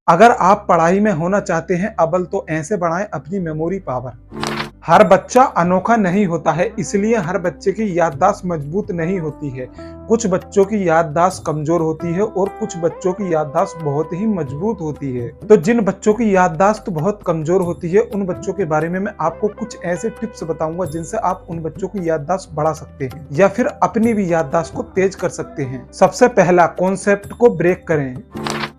अगर आप पढ़ाई में होना चाहते हैं अव्वल तो ऐसे बढ़ाएं अपनी मेमोरी पावर। हर बच्चा अनोखा नहीं होता है, इसलिए हर बच्चे की याददाश्त मजबूत नहीं होती है। कुछ बच्चों की याददाश्त कमजोर होती है और कुछ बच्चों की याददाश्त बहुत ही मजबूत होती है। तो जिन बच्चों की याददाश्त बहुत कमजोर होती है उन बच्चों के बारे में मैं आपको कुछ ऐसे टिप्स बताऊंगा जिनसे आप उन बच्चों की याददाश्त बढ़ा सकते हैं या फिर अपनी भी याददाश्त को तेज कर सकते हैं। सबसे पहला, कॉन्सेप्ट को ब्रेक करें।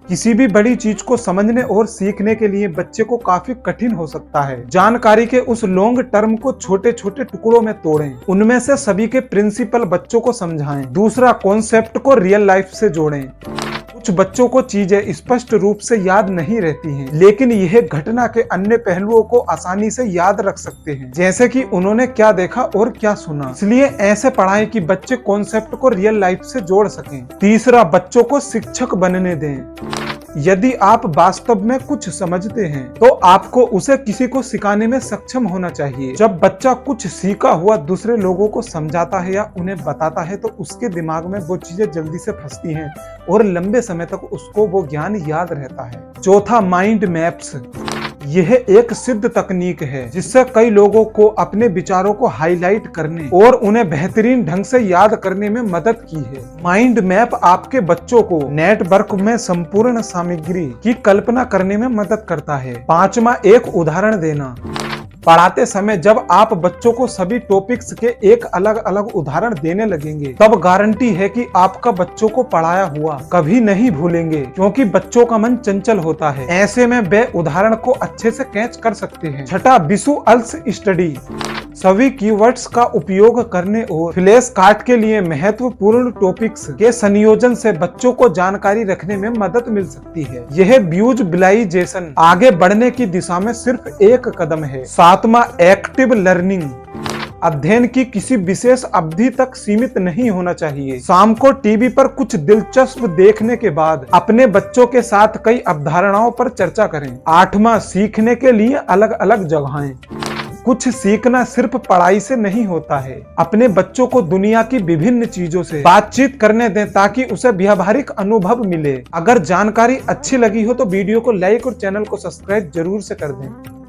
किसी भी बड़ी चीज को समझने और सीखने के लिए बच्चे को काफी कठिन हो सकता है। जानकारी के उस लॉन्ग टर्म को छोटे छोटे टुकड़ों में तोड़ें, उनमें से सभी के प्रिंसिपल बच्चों को समझाएं। दूसरा, कॉन्सेप्ट को रियल लाइफ से जोड़ें। कुछ बच्चों को चीजें स्पष्ट रूप से याद नहीं रहती हैं, लेकिन यह घटना के अन्य पहलुओं को आसानी से याद रख सकते हैं, जैसे कि उन्होंने क्या देखा और क्या सुना। इसलिए ऐसे पढ़ाएं कि बच्चे कॉन्सेप्ट को रियल लाइफ से जोड़ सकें। तीसरा, बच्चों को शिक्षक बनने दें। यदि आप वास्तव में कुछ समझते हैं तो आपको उसे किसी को सिखाने में सक्षम होना चाहिए। जब बच्चा कुछ सीखा हुआ दूसरे लोगों को समझाता है या उन्हें बताता है तो उसके दिमाग में वो चीजें जल्दी से फंसती हैं और लंबे समय तक उसको वो ज्ञान याद रहता है। चौथा, माइंड मैप्स। यह एक सिद्ध तकनीक है जिससे कई लोगों को अपने विचारों को हाईलाइट करने और उन्हें बेहतरीन ढंग से याद करने में मदद की है। माइंड मैप आपके बच्चों को नेटवर्क में संपूर्ण सामग्री की कल्पना करने में मदद करता है। पांचवा, एक उदाहरण देना। पढ़ाते समय जब आप बच्चों को सभी टॉपिक्स के एक अलग अलग उदाहरण देने लगेंगे तब गारंटी है कि आपका बच्चों को पढ़ाया हुआ कभी नहीं भूलेंगे, क्योंकि बच्चों का मन चंचल होता है। ऐसे में वे उदाहरण को अच्छे से कैच कर सकते हैं। छठा, विजुअल्स स्टडी। सभी कीवर्ड्स का उपयोग करने और फ्लैश कार्ड के लिए महत्वपूर्ण टॉपिक्स के संयोजन से बच्चों को जानकारी रखने में मदद मिल सकती है। यह विजुअलाइजेशन आगे बढ़ने की दिशा में सिर्फ एक कदम है। सातवां, एक्टिव लर्निंग। अध्ययन की किसी विशेष अवधि तक सीमित नहीं होना चाहिए। शाम को टीवी पर कुछ दिलचस्प देखने के बाद अपने बच्चों के साथ कई अवधारणाओं पर चर्चा करें। आठवां, सीखने के लिए अलग अलग जगहें। कुछ सीखना सिर्फ पढ़ाई से नहीं होता है। अपने बच्चों को दुनिया की विभिन्न चीजों से बातचीत करने दें ताकि उसे व्यावहारिक अनुभव मिले। अगर जानकारी अच्छी लगी हो तो वीडियो को लाइक और चैनल को सब्सक्राइब जरूर से कर दें।